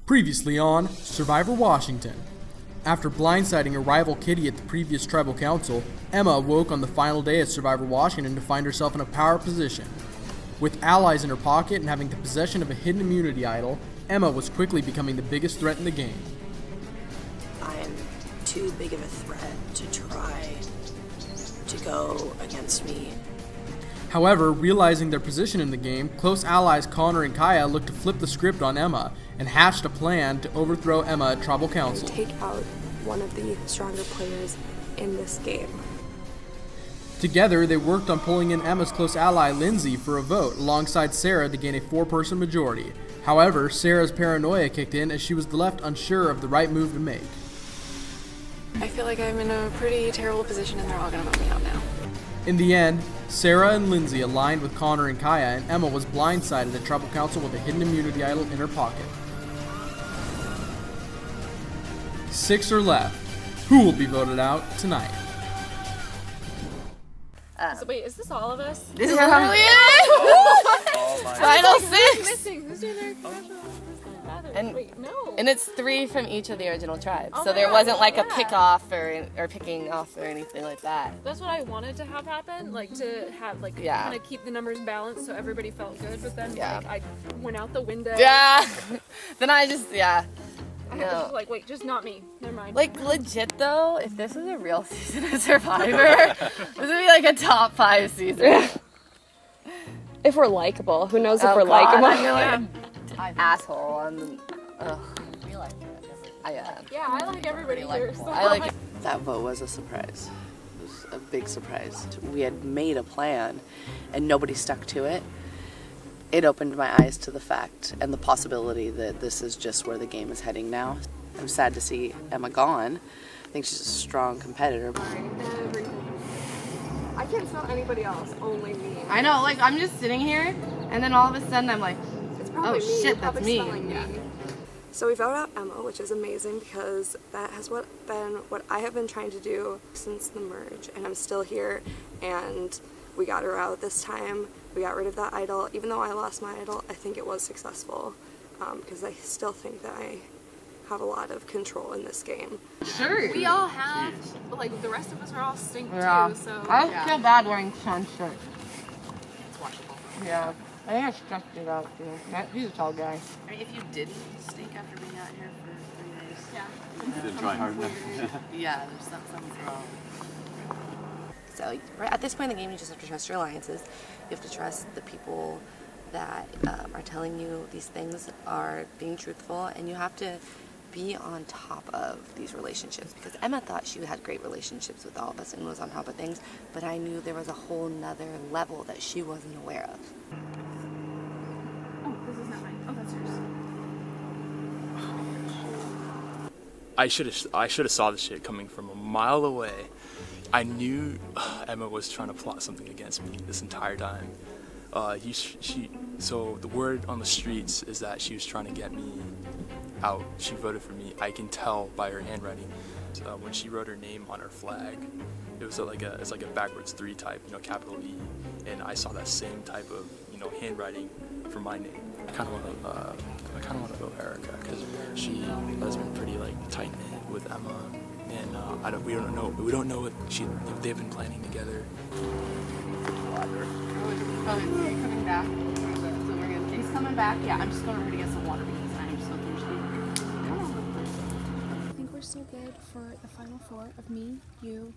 Previously on Survivor Washington. After blindsiding a rival Kitty at the previous tribal council, Emma awoke on the final day at Survivor Washington to find herself in a power position. With allies in her pocket and having the possession of a hidden immunity idol, Emma was quickly becoming the biggest threat in the game. I am too big of a threat to try to go against me. However, realizing their position in the game, close allies Connor and Kaya looked to flip the script on Emma and hatched a plan to overthrow Emma at Tribal Council. Take out one of the stronger players in this game. Together, they worked on pulling in Emma's close ally Lindsay for a vote alongside Sarah to gain a 4-person majority. However, Sarah's paranoia kicked in as she was left unsure of the right move to make. I feel like I'm in a pretty terrible position and they're all gonna vote me out now. In the end, Sarah and Lindsay aligned with Connor and Kaya, and Emma was blindsided at Tribal Council with a hidden immunity idol in her pocket. 6 are left. Who will be voted out tonight? So wait, is this all of us? This is literally it! Oh my Final God. 6! Missing? Who's doing their professional? Who's doing rather? And- Wait, no. And it's 3 from each of the original tribes. Oh So my there God, wasn't like a yeah. pick off or picking off or anything like that. That's what I wanted to have happen, like to have like Yeah. kind of keep the numbers balanced so everybody felt good. But then Yeah. like I went out the window. Yeah! Then I just, I was just like, wait, just not me. Never mind. Like legit though, if this was a real season of Survivor, this would be like a top 5 season. If we're likable, who knows if Oh, we're God, likable? I feel like an asshole. Ugh. yeah, I like everybody here. So. I like it. That vote was a surprise. It was a big surprise. We had made a plan and nobody stuck to it. It opened my eyes to the fact and the possibility that this is just where the game is heading now. I'm sad to see Emma gone. I think she's a strong competitor. I can't smell anybody else, only me. I know, like I'm just sitting here and then all of a sudden I'm like, It's probably oh me. shit, You're that's probably me. smelling me. So we voted out Emma, which is amazing because that has been what I have been trying to do since the merge, and I'm still here. And we got her out this time. We got rid of that idol. Even though I lost my idol, I think it was successful because I still think that I have a lot of control in this game. Sure. We all have, like the rest of us are all stink Yeah. too. So I feel bad wearing Sean's shirt. it's washable. Yeah. I think I stressed it out too. He's a tall guy. I mean, if you didn't stink after being out here for 3 days, Yeah. You didn't try hard enough. yeah, something's wrong. So right at this point in the game, you just have to trust your alliances. You have to trust the people that are telling you these things are being truthful, and you have to be on top of these relationships, because Emma thought she had great relationships with all of us and was on top of things, but I knew there was a whole nother level that she wasn't aware of. Oh, this is not mine. Oh, that's yours. I should have saw this shit coming from a mile away. I knew Emma was trying to plot something against me this entire time. So the word on the streets is that she was trying to get me out. She voted for me. I can tell by her handwriting. When she wrote her name on her flag, it was like a backwards 3 type, capital E, and I saw that same type of handwriting for my name. I kind of want to vote Erica because she has been pretty tight knit with Emma, and we don't know what they've been planning together. Coming back. He's coming back. Yeah, I'm just going over to get some water because I'm so thirsty. I think we're still good for the final 4 of me, you,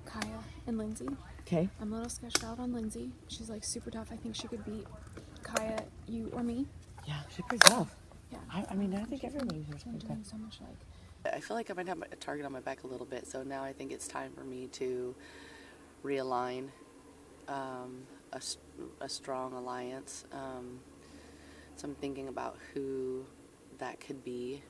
Kaya, and Lindsay. Okay. I'm a little sketched out on Lindsay. She's like super tough. I think she could beat Kaya, you, or me. Yeah, she's pretty tough. Yeah. I mean, I think everybody's We're pretty tough. doing so much I feel like I might have a target on my back a little bit, so now I think it's time for me to realign a strong alliance. So I'm thinking about who that could be.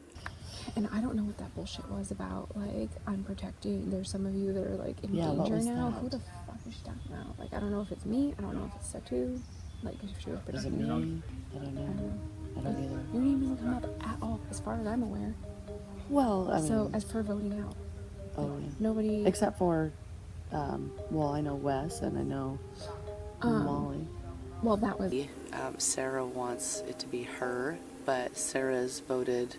And I don't know what that bullshit was about. Like, I'm protecting. There's some of you that are like in Yeah, what danger was now. that? Who the fuck is she talking about? Like, I don't know if it's me. I don't know if it's Satu. Like, if she was Does it protecting me. mean? I don't know. I don't either. Your name doesn't come up at all, as far as I'm aware. Well, I mean, So, as for voting out, oh, yeah. nobody. Except for, well, I know Wes and I know Molly. Well, that was. Sarah wants it to be her but Sarah's voted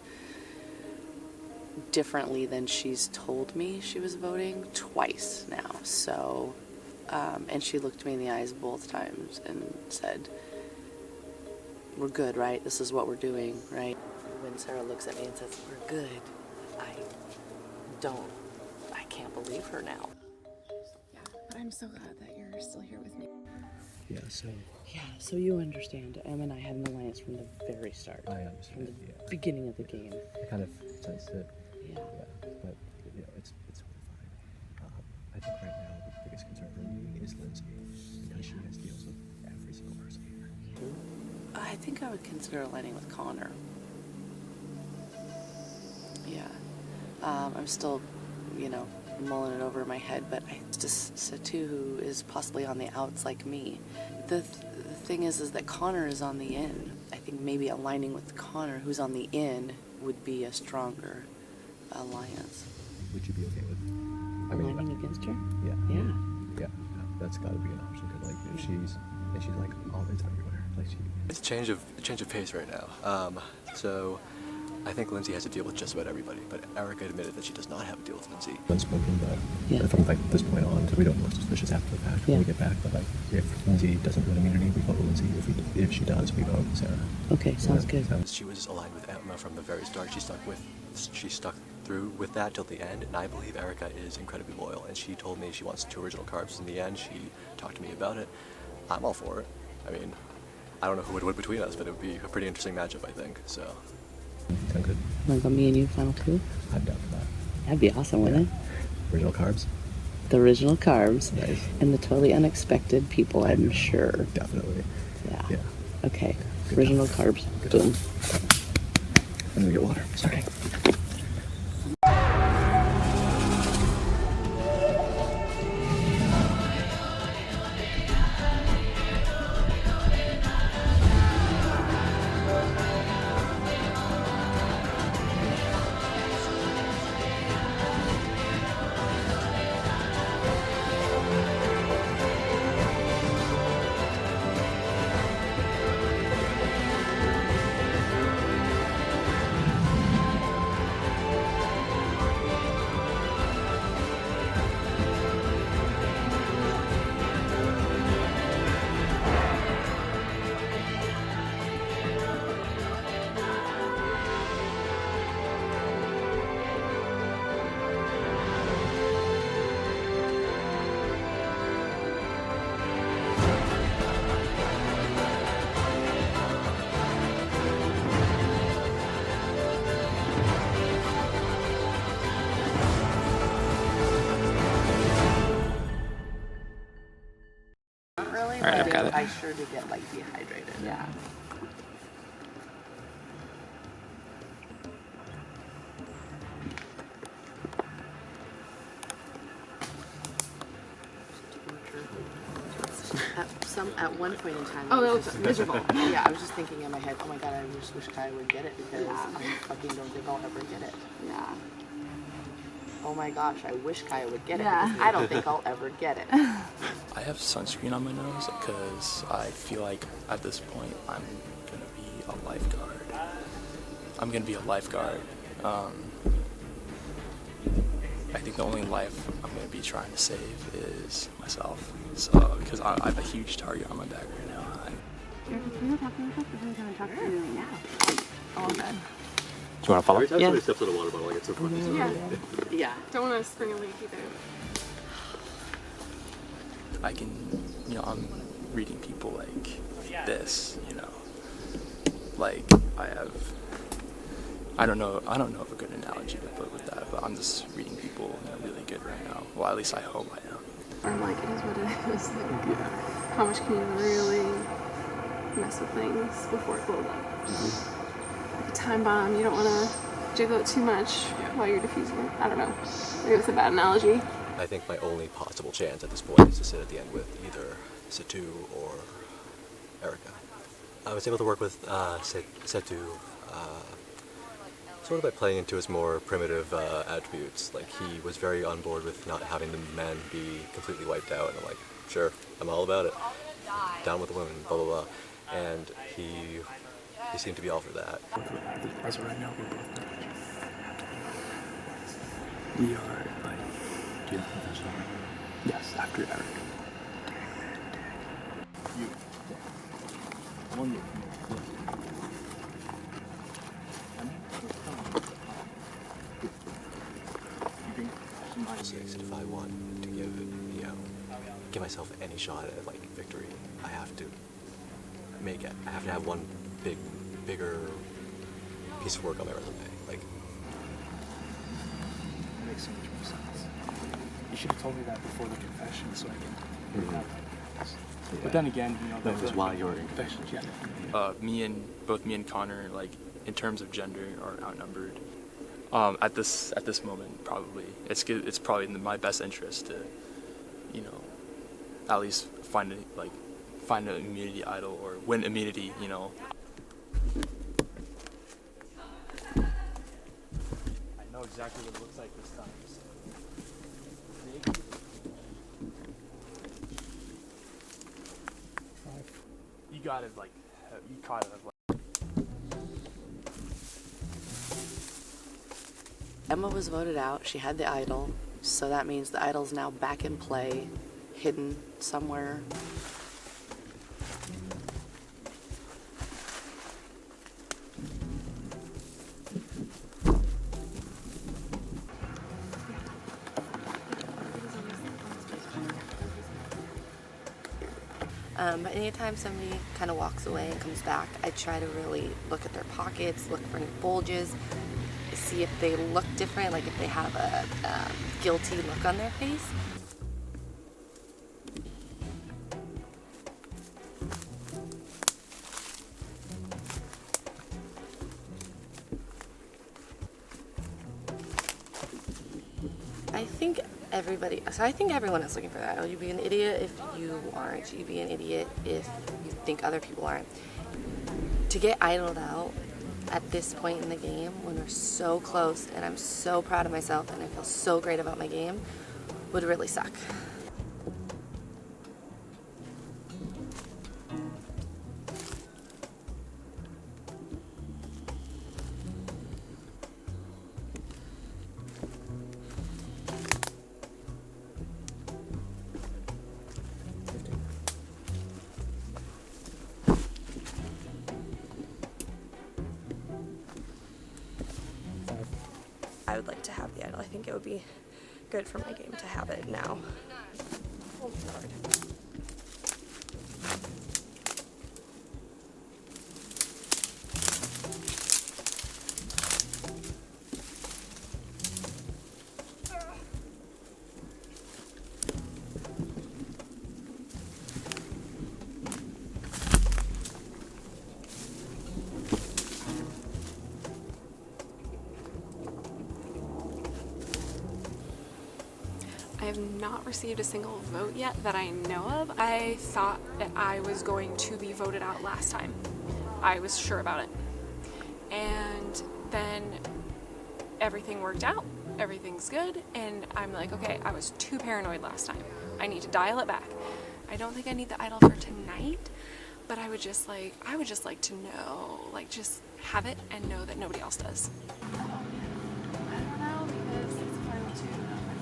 differently than she's told me she was voting twice now. So, and she looked me in the eyes both times and said, "We're good, right? This is what we're doing, right?" When Sarah looks at me and says, "We're good," I can't believe her now. Yeah, but I'm so glad that you're still here with me. Yeah, So you understand, Em and I had an alliance from the very start. I understand. From the beginning of the game. I kind of sensed it. Yeah. But it's fine. I think right now the biggest concern for me is Lindsay, because she has deals with every single person here. I think I would consider aligning with Connor. Yeah. I'm still, mulling it over in my head, but I just Satu, who is possibly on the outs like me. The thing is that Connor is on the in. I think maybe aligning with Connor, who's on the in, would be a stronger alliance. Would you be okay with? Aligning against her? Yeah. Yeah. Yeah. That's got to be an option, because if she's like always everywhere. Like It's a change of pace right now. So I think Lindsay has to deal with just about everybody, but Erica admitted that she does not have to deal with Lindsay. Unspoken, but from like this point on, so we don't look suspicious after the fact when we get back. But like, if Lindsay doesn't win immunity, we vote Lindsay. If she does, we vote Sarah. Okay, sounds good. She was aligned with Emma from the very start. She stuck through with that till the end, and I believe Erica is incredibly loyal. And she told me she wants 2 original carbs. In the end, she talked to me about it. I'm all for it. I mean, I don't know who would win between us, but it would be a pretty interesting matchup, I think. So. Sound good? Want to go me and you final 2? I'm down for that. That'd be awesome, wouldn't it? Original carbs? The original carbs. Nice. And the totally unexpected people, I'm sure. Definitely. Yeah. Okay. Good Original time. carbs. Good Boom. I'm gonna get water. Sorry. All right, I've got it. I sure do get dehydrated. Yeah. At one point in time. Oh, I that was was just- miserable. Yeah, I was just thinking in my head, oh my god, I just wish Kai would get it because I fucking don't think I'll ever get it. Yeah. Oh my gosh, I wish Kai would get it Yeah. because I don't think I'll ever get it. I have sunscreen on my nose because I feel like at this point I'm gonna be a lifeguard. I think the only life I'm gonna be trying to save is myself. So, because I have a huge target on my back right now. Oh, I'm good. Do you want to follow? Every time Yeah. somebody steps on a water bottle, I get so funny. Yeah. Yeah. Don't want to spring a leak either. I can, I'm reading people like this, like I don't know of a good analogy to put with that, but I'm just reading people really good right now. Well, at least I hope I am. I'm like, it is what it is. Like, how much can you really mess with things before it blows up? Like a time bomb, you don't want to jiggle it too much while you're diffusing it. I don't know. Maybe it's a bad analogy. I think my only possible chance at this point is to sit at the end with either Satu or Erica. I was able to work with Satu sort of by playing into his more primitive attributes. Like, he was very on board with not having the men be completely wiped out, and I'm like, sure, I'm all about it. Down with the women, blah, blah, blah. And he They seem to be all for that. As of right now, we're both not. We are, like... Do you have a confession? Yes, after Eric. You. One look. If I want to give myself any shot at like victory, I have to make it. I have to have one bigger piece of work on my resume. Like, That makes so much more sense. You should have told me that before the confession, so I can have that. But then again, you know, that was while you were in confession. Yeah. Both me and Connor, like in terms of gender, are outnumbered. At this moment, probably it's probably in my best interest to, you know, at least find an immunity idol or win immunity. You know. I know exactly what it looks like this time. You got it like you caught it like. Emma was voted out. She had the idol, so that means the idol's now back in play, hidden somewhere. But anytime somebody kind of walks away and comes back, I try to really look at their pockets, look for any bulges, see if they look different, like if they have a guilty look on their face. I think everyone is looking for that. You'd be an idiot if you aren't. You'd be an idiot if you think other people aren't. To get idled out at this point in the game, when we're so close, and I'm so proud of myself, and I feel so great about my game, would really suck. I would like to have the idol. I think it would be good for my game to have it now. Oh, Lord. I have not received a single vote yet that I know of. I thought that I was going to be voted out last time. I was sure about it. And then everything worked out. Everything's good. And I'm like, okay, I was too paranoid last time. I need to dial it back. I don't think I need the idol for tonight, but I would just like to know, like just have it and know that nobody else does.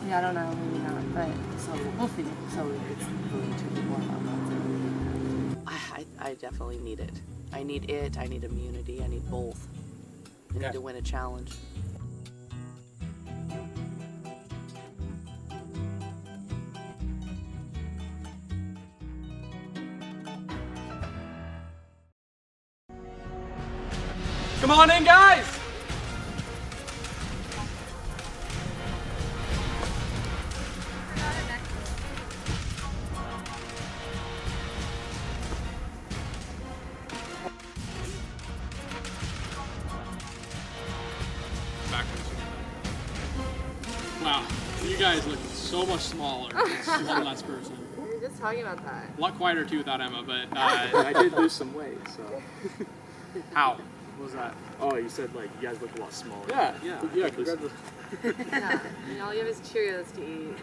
Yeah, I don't know, maybe not, but So we'll see. So it's really two people I definitely need it. I need it. I need immunity. I need both. I need to win a challenge. Come on in, guys! Wow, you guys look so much smaller. It's one less person. we were just talking about that. A lot quieter too without Emma, but I did lose some weight, so. how? What was that? Oh, you said like you guys look a lot smaller. Yeah. Congratulations. Yeah, and all you have is Cheerios to eat,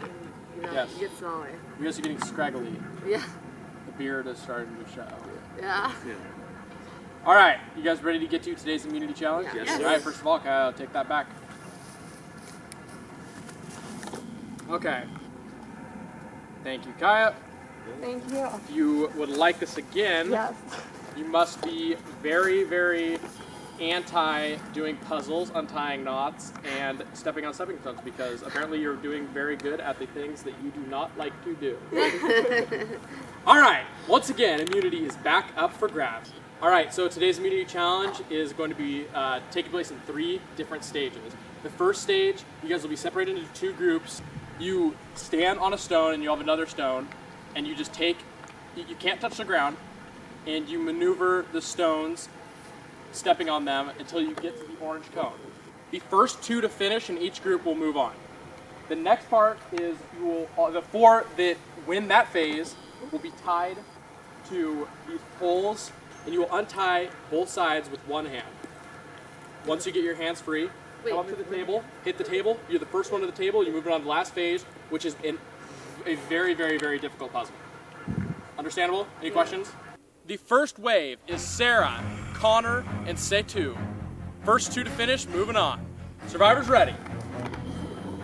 and Yes. you get smaller. You guys are getting scraggly. Yeah, The beard is starting to show. yeah. Yeah. All right, you guys ready to get to today's immunity challenge? Yes. All right, first of all, Kyle, take that back. Okay. Thank you, Kaya. Thank you. If you would like this again, Yes. you must be very, very anti doing puzzles, untying knots, and stepping on stepping stones, because apparently you're doing very good at the things that you do not like to do. All right, once again, immunity is back up for grabs. All right, so today's immunity challenge is going to be taking place in 3 different stages. The first stage, you guys will be separated into 2 groups. You stand on a stone and you have another stone, and you just take, you can't touch the ground, and you maneuver the stones, stepping on them until you get to the orange cone. The first 2 to finish in each group will move on. The next part is you will, the 4 that win that phase will be tied to these poles, and you will untie both sides with one hand. Once you get your hands free, come up to the table, hit the table. You're the first one to the table. You move it on to the last phase, which is a very, very, very difficult puzzle. Understandable? Any questions? The first wave is Sarah, Connor, and Setu. First 2 to finish, moving on. Survivors ready.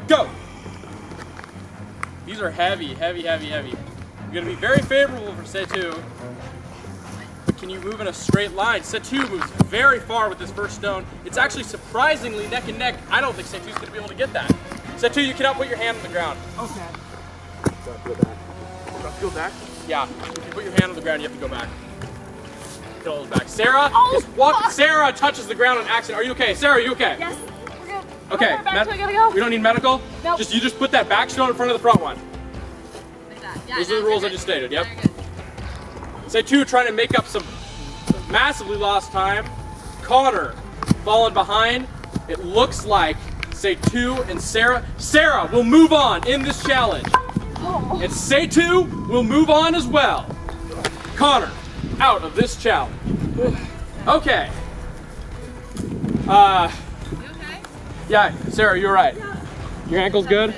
Go! These are heavy, heavy, heavy, heavy. You're gonna be very favorable for Setu. Can you move in a straight line? Setu moves very far with this first stone. It's actually surprisingly neck and neck. I don't think Setu's gonna be able to get that. Setu, you cannot put your hand on the ground. Okay. Go back? Yeah. If you put your hand on the ground, you have to go back. Get all those back. Sarah, Sarah touches the ground on accident. Are you okay? Sarah, are you okay? Yes, we're good. Okay. How far back do I gotta go? We don't need medical? Nope. You just put that back stone in front of the front one. Like that. Yeah, Those are the rules I just stated, yep. Very good. Setu trying to make up some massively lost time. Connor falling behind. It looks like Setu and Sarah will move on in this challenge. Oh. And Setu will move on as well. Connor, out of this challenge. Okay. You okay? Yeah, Sarah, you're right. Your ankle's good?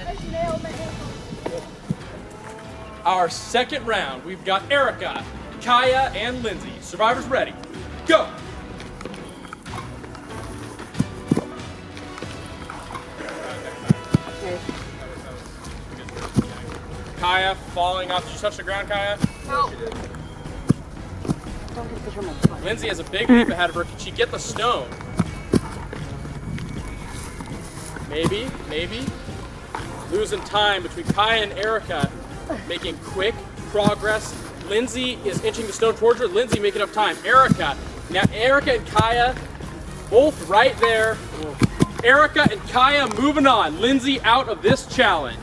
Our second round, we've got Erica, Kaya, and Lindsay. Survivors ready. Go! Kaya falling off. Did you touch the ground, Kaya? No. Lindsay has a big leap ahead of her. Can she get the stone? Maybe, maybe. Losing time between Kaya and Erica, making quick progress. Lindsay is inching the stone towards her. Lindsay making up time. Erica and Kaya both right there. Erica and Kaya moving on. Lindsay out of this challenge.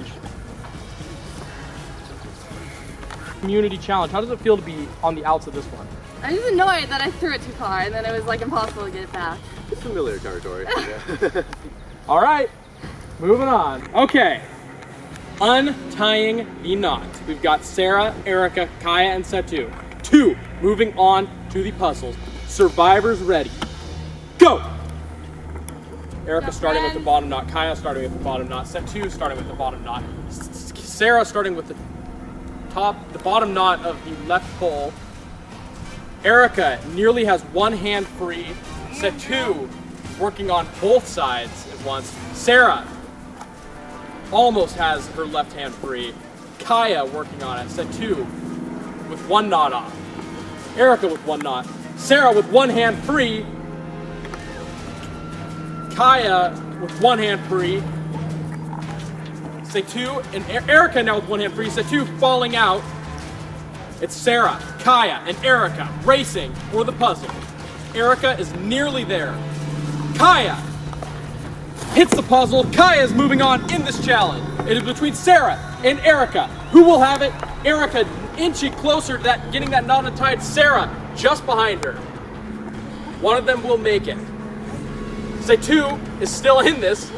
Community challenge. How does it feel to be on the outs of this one? I'm just annoyed that I threw it too far and then it was like impossible to get it back. It's familiar territory. All right, moving on. Okay, untying the knot. We've got Sarah, Erica, Kaya, and Setu. 2, moving on to the puzzles. Survivors ready. Go! Erica starting with the bottom knot, Kaya starting with the bottom knot, Setu starting with the bottom knot, Sarah starting with the bottom knot of the left pole. Erica nearly has one hand free. Setu working on both sides at once. Sarah almost has her left hand free. Kaya working on it. Setu with one knot off. Erica with one knot. Sarah with one hand free. Kaya with one hand free. Setu and Erica now with one hand free. Setu falling out. It's Sarah, Kaya, and Erica racing for the puzzle. Erica is nearly there. Kaya hits the puzzle. Kaya is moving on in this challenge. It is between Sarah and Erica. Who will have it? Erica inching closer to that, getting that knot untied. Sarah just behind her. One of them will make it. Setu is still in this,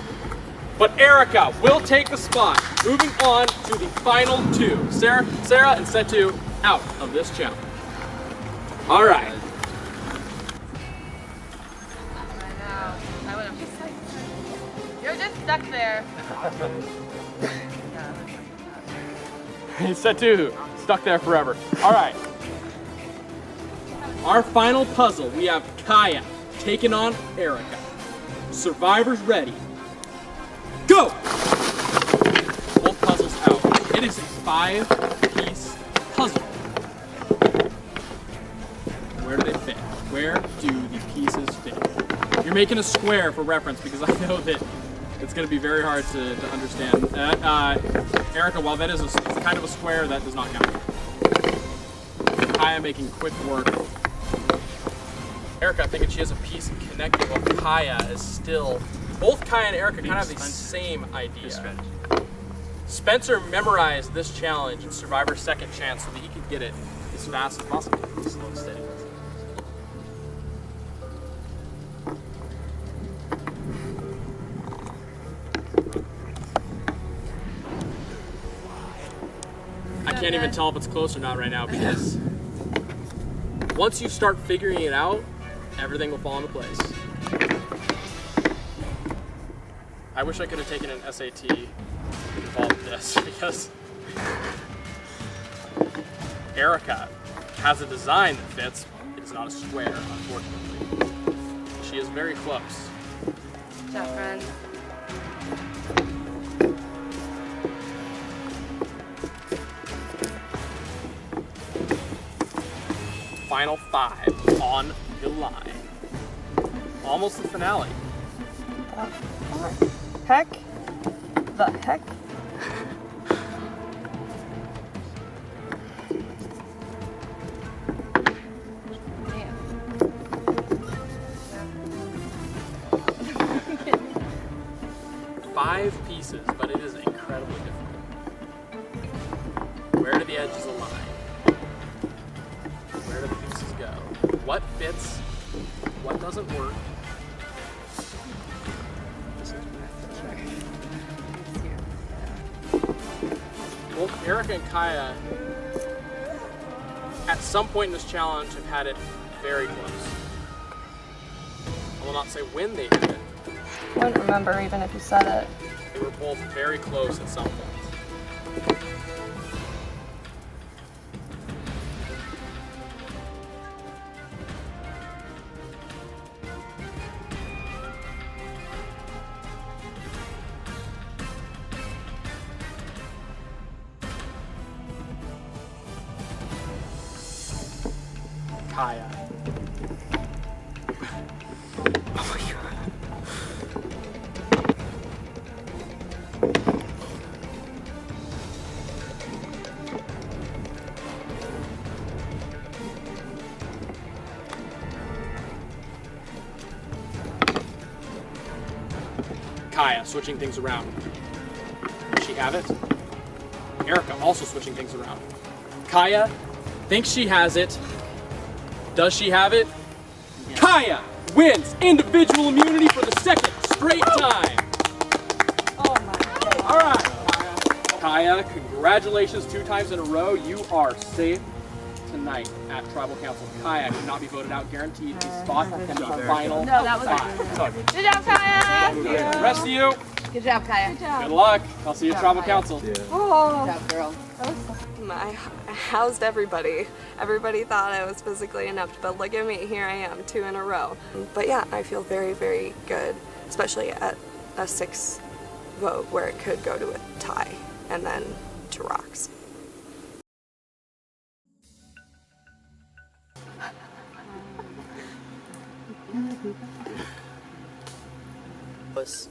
but Erica will take the spot. Moving on to the final 2. Sarah and Setu out of this challenge. All right. I know. I would have just You're just stuck there. Setu stuck there forever. All right. Our final puzzle, we have Kaya taking on Erica. Survivors ready. Go! Both puzzles out. It is a 5-piece puzzle. Where do they fit? Where do the pieces fit? You're making a square for reference because I know that it's going to be very hard to understand. Erica, while that is it's kind of a square, that does not count. Kaya making quick work. Erica thinking she has a piece connected while Kaya is still... Both Kaya and Erica kind of have the same idea. Spencer memorized this challenge in Survivor's Second Chance so that he could get it as fast as possible. Slow and steady. I can't even tell if it's close or not right now because once you start figuring it out, everything will fall into place. I wish I could have taken an SAT involved in this because Erica has a design that fits. It is not a square, unfortunately. She is very close. Good job, friend. Final 5 on the line. Almost the finale. Heck? The heck? Five pieces, but it is incredibly difficult. Where do the edges align? Where do the pieces go? What fits? What doesn't work? Both Erica and Kaya, at some point in this challenge, have had it very close. I will not say when they did it. I wouldn't remember even if you said it. They were both very close at some point. Kaya. Oh my god. Kaya switching things around. Does she have it? Erica also switching things around. Kaya thinks she has it. Does she have it? Yes. Kaya wins individual immunity for the second straight time. Oh my god. All right, Kaya, congratulations 2 times in a row. You are safe tonight at Tribal Council. Kaya cannot be voted out, guaranteed a spot in the final 5. Good job, Kaya. The rest of you, Good job, Kaya. good luck. I'll see you at Tribal Council. Oh. Good job, girl. I housed everybody. Everybody thought I was physically inept, but look at me, here I am, 2 in a row. But yeah, I feel very, very good, especially at a 6 vote where it could go to a tie and then to rocks. It was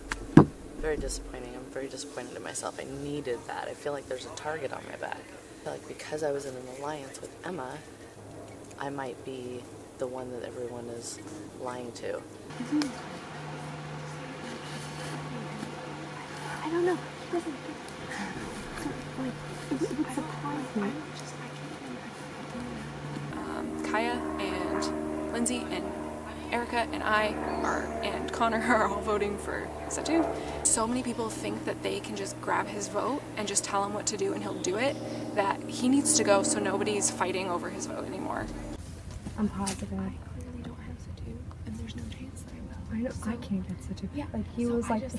very disappointing. I'm very disappointed in myself. I needed that. I feel like there's a target on my back. I feel like because I was in an alliance with Emma, I might be the one that everyone is lying to. I don't know. It doesn't. It would surprise me. Kaya and Lindsay and Erica and I and Connor are all voting for Satu. So many people think that they can just grab his vote and just tell him what to do and he'll do it, that he needs to go so nobody's fighting over his vote anymore. I'm positive. I clearly don't have Satu, and there's no chance that I will. I know. So, I can't get Satu. Yeah. Like he was like.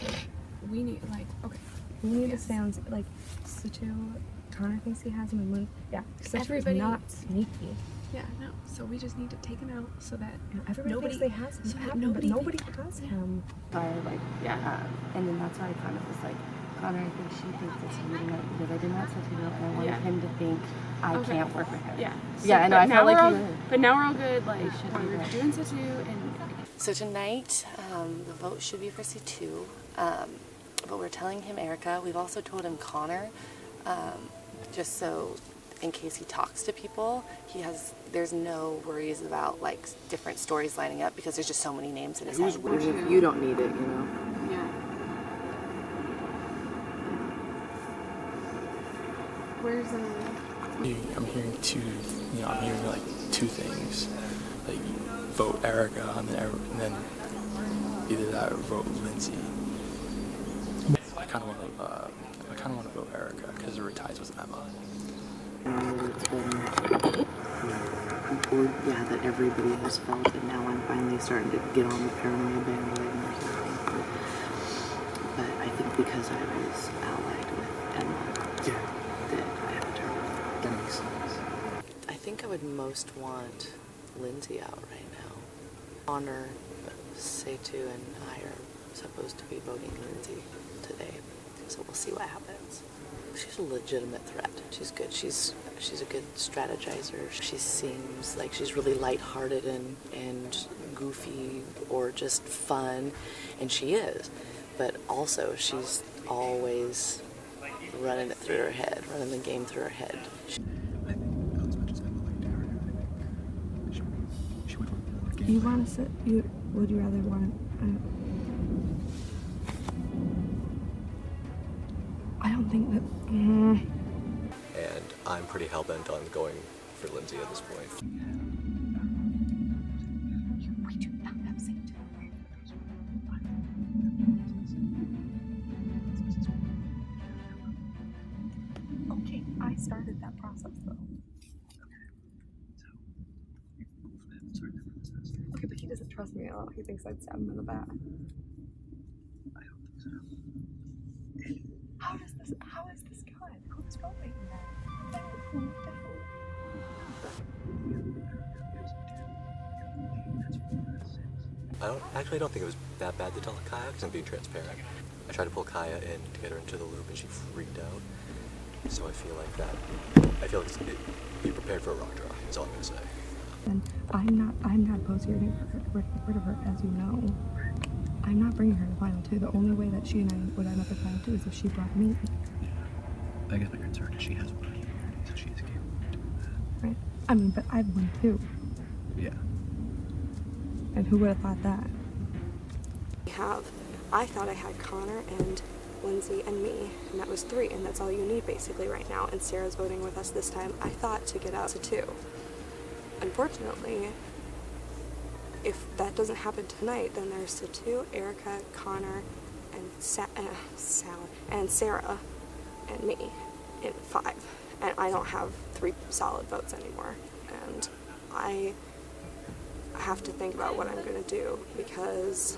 We need okay. We need to stay on like Satu. Connor thinks he has him in one. Yeah. Everybody not sneaky. Yeah, no. So we just need to take him out so that Everybody nobody thinks they has him, so that but nobody nobody thinks- has him. And then that's why I kind of was like, Connor, I think she thinks it's you tonight because I did not set him out and I wanted Yeah. him to think I Okay. can't work with him. Yeah. Yeah, I know. I felt like you were. But now we're all good. Like should be we're good. doing Satu and So tonight, the vote should be for C2, but we're telling him Erica. We've also told him Connor, just so in case he talks to people, there's no worries about like different stories lining up because there's just so many names in his head. If you don't need it, you know. yeah. Where's I'm hearing like two things, like vote Erica and then either that or vote Lindsay. I kind of want to vote Erica because her ties with Emma. Yeah, that everybody has felt, and now I'm finally starting to get on the paranoia bandwagon or something. But I think because I was allied with Emma, that I have to turn. That makes sense. I think I would most want Lindsay out right now. Connor, Satu, and I are supposed to be voting Lindsay today, so we'll see what happens. She's a legitimate threat. She's good. She's a good strategizer. She seems like she's really lighthearted and goofy or just fun, and she is. But also, she's always running it through her head, running the game through her head. I think as much as Emma liked Erica, I think she would want the game. You want to sit? Would you rather want? I don't think that. And I'm pretty hell-bent on going for Lindsay at this point. Okay, I started that process though. Okay, but he doesn't trust me at all. He thinks I'd stab him in the back. I don't think so. How is this going? Who's voting now? I don't think it was that bad to tell Kaya because I'm being transparent. I tried to pull Kaya in to get her into the loop and she freaked out. So I feel like be prepared for a rock draw, is all I'm going to say. And I'm not opposed to getting rid of her, as you know. I'm not bringing her to final two. The only way that she and I would end up at final two is if she brought me. I guess my concern is she has one, so she is capable of doing that. Right? I mean, but I've won too. Yeah. And who would have thought that? I thought I had Connor and Lindsay and me, and that was 3, and that's all you need basically right now. And Sarah's voting with us this time, I thought, to get out to 2. Unfortunately, if that doesn't happen tonight, then there's Satu, Erica, Connor, and Sarah, and me in 5. And I don't have 3 solid votes anymore. And I have to think about what I'm going to do because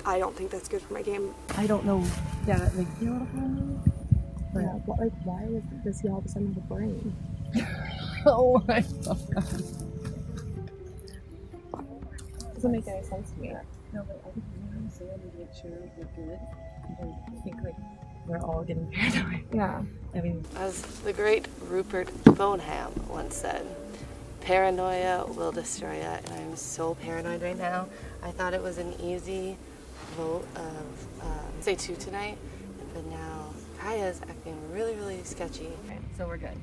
I don't think that's good for my game. I don't know. Yeah, like, you know what I mean? Yeah, but like, why does he all of a sudden have a brain? Oh my god. Doesn't make any sense to me. No, but I think we have to make sure we're good. I think like we're all getting paranoid. Yeah. I mean, As the great Rupert Boneham once said, paranoia will destroy you, and I'm so paranoid right now. I thought it was an easy vote of say 2 tonight, but now Kaya's acting really, really sketchy. Okay, so we're good.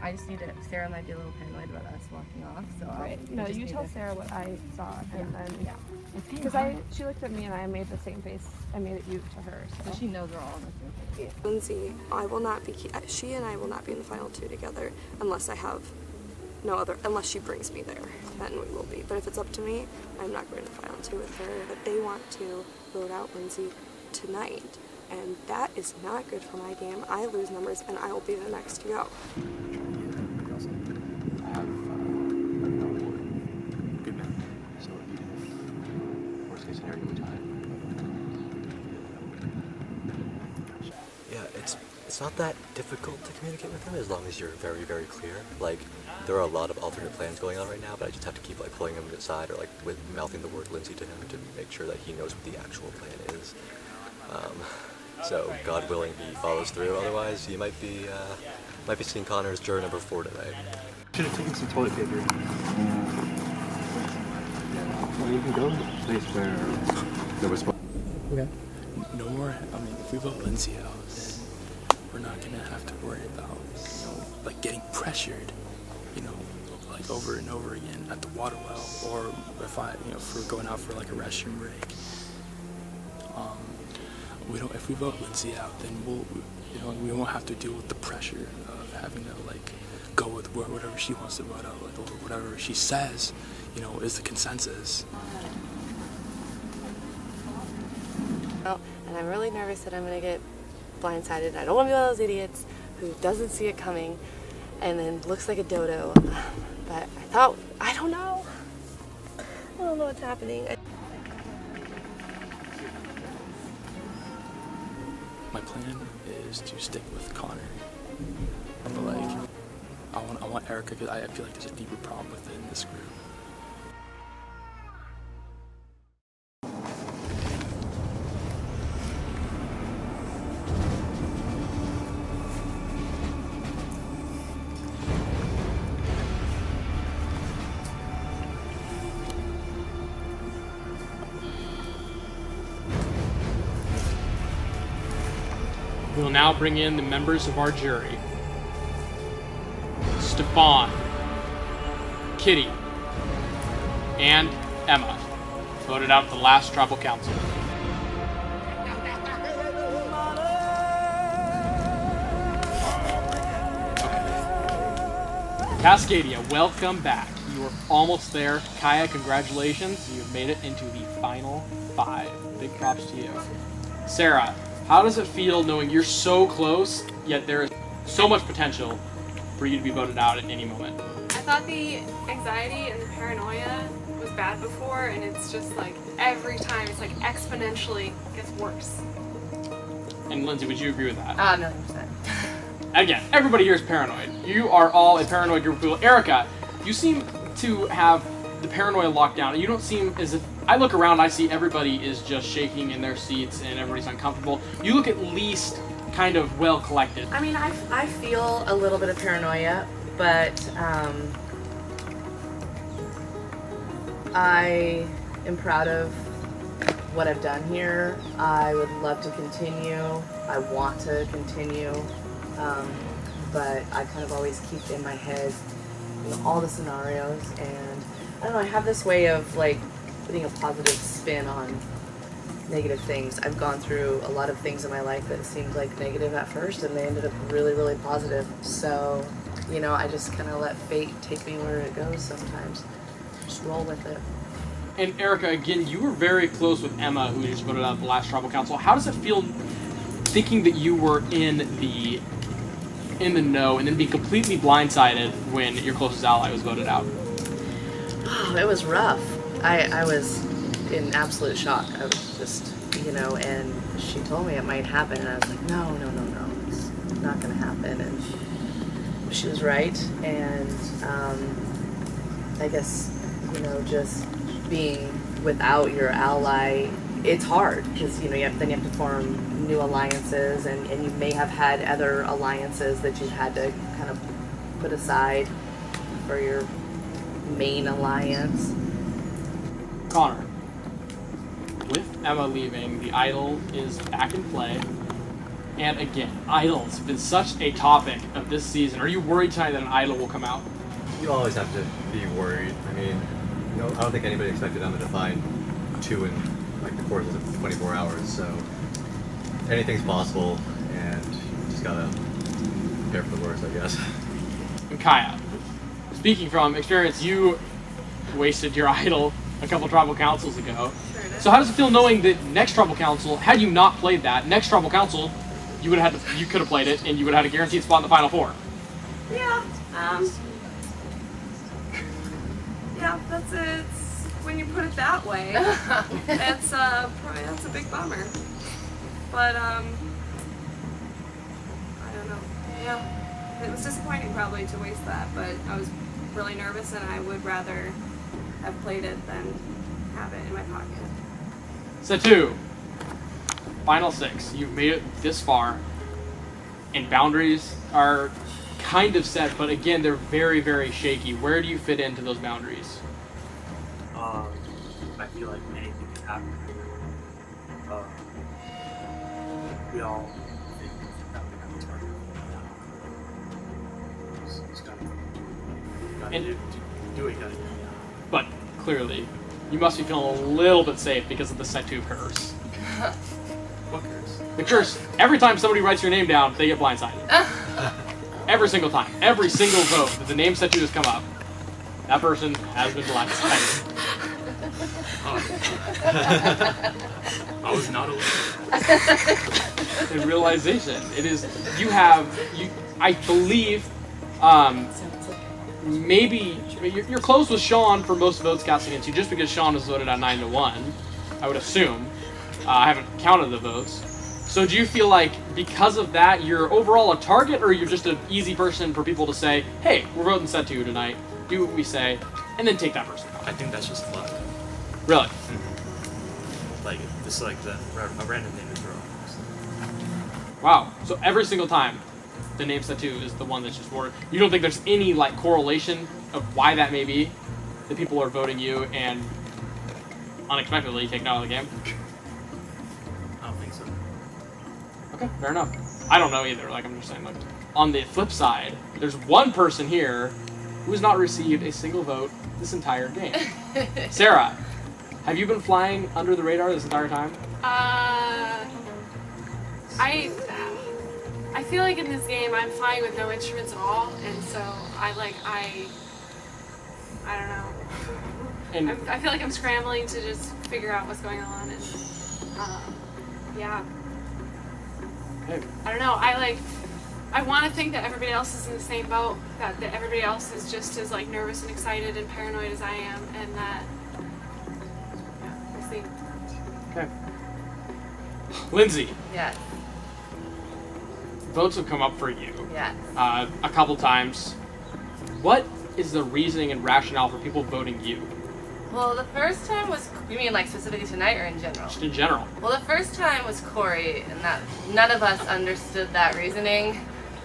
I just need to. Sarah might be a little paranoid about us walking off, so No, you tell Sarah what I saw, and then because she looked at me and I made the same face. I made it you to her, so she knows we're all on the same page. Lindsay, she and I will not be in the final 2 together unless I have unless she brings me there, then we will be. But if it's up to me, I'm not going to the final 2 with her. But they want to vote out Lindsay tonight, and that is not good for my game. I lose numbers, and I will be the next to go. I have good memory, so even if worst case scenario we tie. Yeah, It's not that difficult to communicate with him as long as you're very, very clear. Like, there are a lot of alternate plans going on right now, but I just have to keep like pulling him aside or like with mouthing the word Lindsay to him to make sure that he knows what the actual plan is. So God willing, he follows through. Otherwise, you might be seeing Connor's juror number 4 tonight. Should have taken some toilet paper. Well, you can go to the place where there was. Okay. No more. I mean, if we vote Lindsay out, then we're not gonna have to worry about, like getting pressured, like over and over again at the water well, or if we're going out for like a restroom break. If we vote Lindsay out, then we won't have to deal with the pressure of having to like go with whatever she wants to vote out, like, or whatever she says, is the consensus. And I'm really nervous that I'm gonna get blindsided. I don't want to be one of those idiots who doesn't see it coming and then looks like a dodo. But I don't know. I don't know what's happening. My plan is to stick with Connor, but like I want Erica because I feel like there's a deeper problem within this group. We will now bring in the members of our jury. Stefan, Kitty, and Emma voted out at the last tribal council. Cascadia, welcome back. You are almost there. Kaya, congratulations. You've made it into the final 5. Big props to you. Sarah, how does it feel knowing you're so close, yet there is so much potential for you to be voted out at any moment? I thought the anxiety and the paranoia was bad before, and it's just like every time it's like exponentially gets worse. And Lindsay, would you agree with that? 100%. Again, everybody here is paranoid. You are all a paranoid group of people. Erica, you seem to have the paranoia locked down. You don't seem as if... I look around, I see everybody is just shaking in their seats and everybody's uncomfortable. You look at least kind of well collected. I mean, I feel a little bit of paranoia, but I am proud of what I've done here. I would love to continue. I want to continue, but I kind of always keep in my head, all the scenarios, and I don't know, I have this way of like putting a positive spin on negative things. I've gone through a lot of things in my life that seemed like negative at first, and they ended up really, really positive. So, I just kind of let fate take me where it goes sometimes. Just roll with it. And Erica, again, you were very close with Emma, who just voted out at the last tribal council. How does it feel thinking that you were in the know and then being completely blindsided when your closest ally was voted out? Oh, it was rough. I was in absolute shock. I was just, and she told me it might happen, and I was like, no, it's not going to happen. And she was right, and I guess, just being without your ally, it's hard, because, you have to form new alliances, and you may have had other alliances that you've had to kind of put aside for your main alliance. Connor, with Emma leaving, the idol is back in play. And again, idols have been such a topic of this season. Are you worried tonight that an idol will come out? You always have to be worried. I mean, I don't think anybody expected Emma to find 2 in like the course of 24 hours. So anything's possible, and you just gotta prepare for the worst, I guess. And Kaya, speaking from experience, you wasted your idol a couple tribal councils ago. So how does it feel knowing that next tribal council, had you not played that, next tribal council, you could have played it and you would have had a guaranteed spot in the final 4? Yeah. Yeah, that's it. When you put it that way, that's a big bummer. But I don't know. Yeah, it was disappointing probably to waste that, but I was really nervous and I would rather have played it than have it in my pocket. Satu, final 6. You've made it this far, and boundaries are kind of set, but again, they're very, very shaky. Where do you fit into those boundaries? I feel like anything can happen. We all think that we have a target. It's gotta do what you gotta do. But clearly, you must be feeling a little bit safe because of the Satu curse. What curse? The curse, every time somebody writes your name down, they get blindsided. Every single time. Every single vote that the name Satu has come up, that person has been blindsided. I was not aware. In realization, it is, I believe, maybe, you're close with Sean for most votes cast against you, just because Sean was voted at 9-1, I would assume. I haven't counted the votes. So do you feel like, because of that, you're overall a target, or you're just an easy person for people to say, hey, we're voting Satu tonight, do what we say, and then take that person? I think that's just luck. Really? Mm-hmm. Like, this is like a random thing to throw. Wow. So every single time, the name Satu is the one that's just worded. You don't think there's any like correlation of why that may be? That people are voting you and unexpectedly taken out of the game? I don't think so. Okay, fair enough. I don't know either. Like, I'm just saying, like, on the flip side, there's one person here who has not received a single vote this entire game. Sarah, have you been flying under the radar this entire time? I feel like in this game I'm flying with no instruments at all, and so I don't know. And I feel like I'm scrambling to just figure out what's going on, and yeah. Okay. I don't know. I want to think that everybody else is in the same boat. That everybody else is just as like nervous and excited and paranoid as I am, and that we'll see. Okay. Lindsay. Yes. Votes have come up for you. Yes. A couple times. What is the reasoning and rationale for people voting you? Well, the first time was, you mean like specifically tonight or in general? Just in general. Well, the first time was Corey, and that none of us understood that reasoning,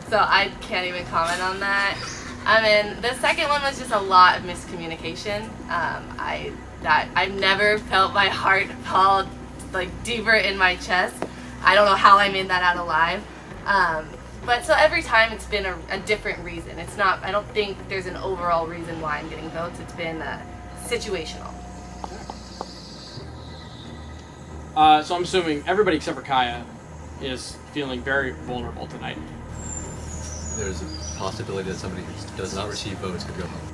so I can't even comment on that. I mean, the second one was just a lot of miscommunication. I've never felt my heart fall like deeper in my chest. I don't know how I made that out alive. But so every time it's been a different reason. It's not, I don't think there's an overall reason why I'm getting votes. It's been situational. So I'm assuming everybody except for Kaya is feeling very vulnerable tonight. There's a possibility that somebody who does not receive votes could go home.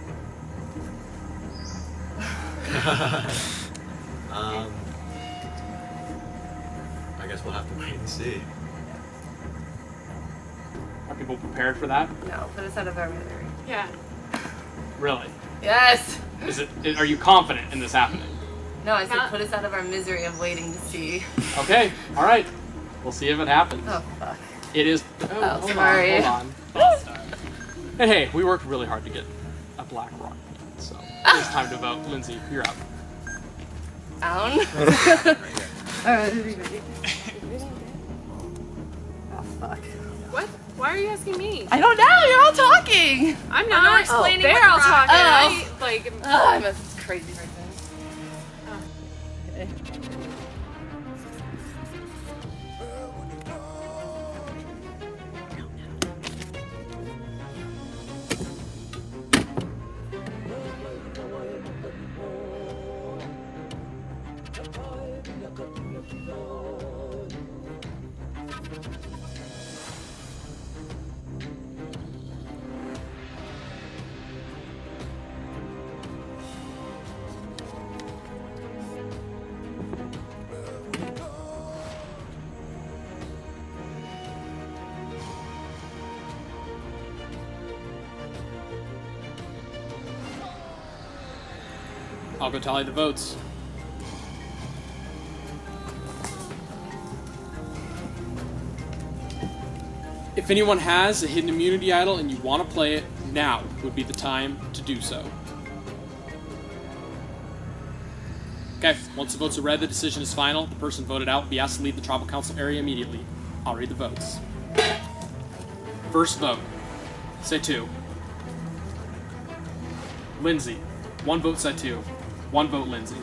I guess we'll have to wait and see. Are people prepared for that? No, put us out of our misery. Yeah. Really? Yes! Are you confident in this happening? No, I said put us out of our misery of waiting to see. Okay, alright. We'll see if it happens. Oh, fuck. It is... Oh, hold sorry. on. And hey, we worked really hard to get a black rock, so it's time to vote. Lindsay, you're up. Down. Alright, everybody. Oh, fuck. What? Why are you asking me? I don't know, you're all talking! I'm not explaining they're what all the rock talking. is. I'm a crazy person. Okay. I'll go tally the votes. If anyone has a hidden immunity idol and you want to play it, now would be the time to do so. Okay, once the votes are read, the decision is final. The person voted out will be asked to leave the tribal council area immediately. I'll read the votes. First vote. Say 2. Lindsay. 1 vote, say 2. 1 vote, Lindsay.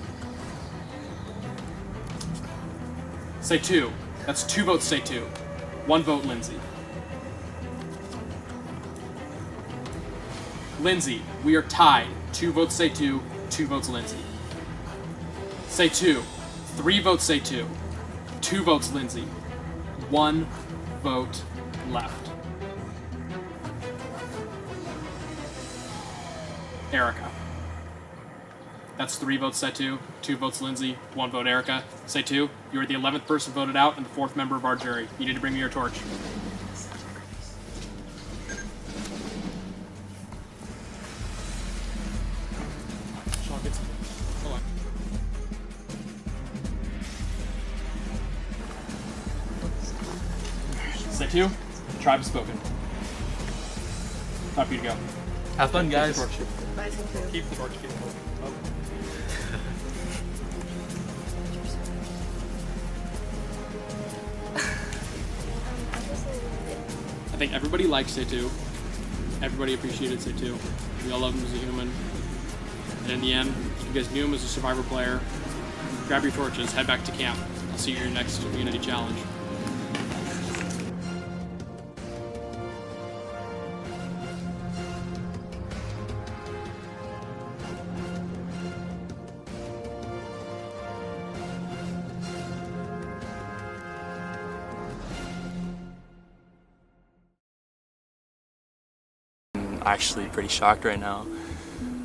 Say 2. That's 2 votes, say 2. 1 vote, Lindsay. Lindsay, we are tied. 2 votes, say 2. 2 votes, Lindsay. Say 2. 3 votes, say 2. 2 votes, Lindsay. 1 vote left. Erica. That's 3 votes, say 2. 2 votes, Lindsay. 1 vote, Erica. Say 2. You are the 11th person voted out and the 4th member of our jury. You need to bring me your torch. Sean, get some. Hold on. Say 2. The tribe has spoken. Time for you to go. Have fun, guys. Keep the torch. Keep the torch. Oh. I think everybody likes Say 2. Everybody appreciated Say 2. We all love him as a human. And in the end, you guys knew him as a Survivor player. Grab your torches, head back to camp. I'll see you in your next community challenge. Actually pretty shocked right now.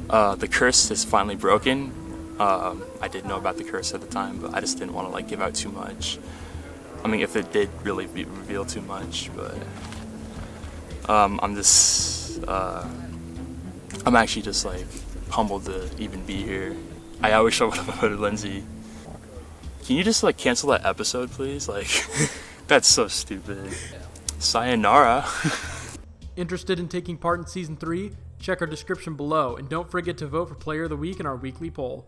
The curse is finally broken. I didn't know about the curse at the time, but I just didn't want to like give out too much. I mean, if it did really reveal too much, but I'm actually just like humbled to even be here. I wish I would have voted Lindsay. Can you just like cancel that episode, please? Like, that's so stupid. Sayonara. Interested in taking part in Season 3? Check our description below, and don't forget to vote for Player of the Week in our weekly poll.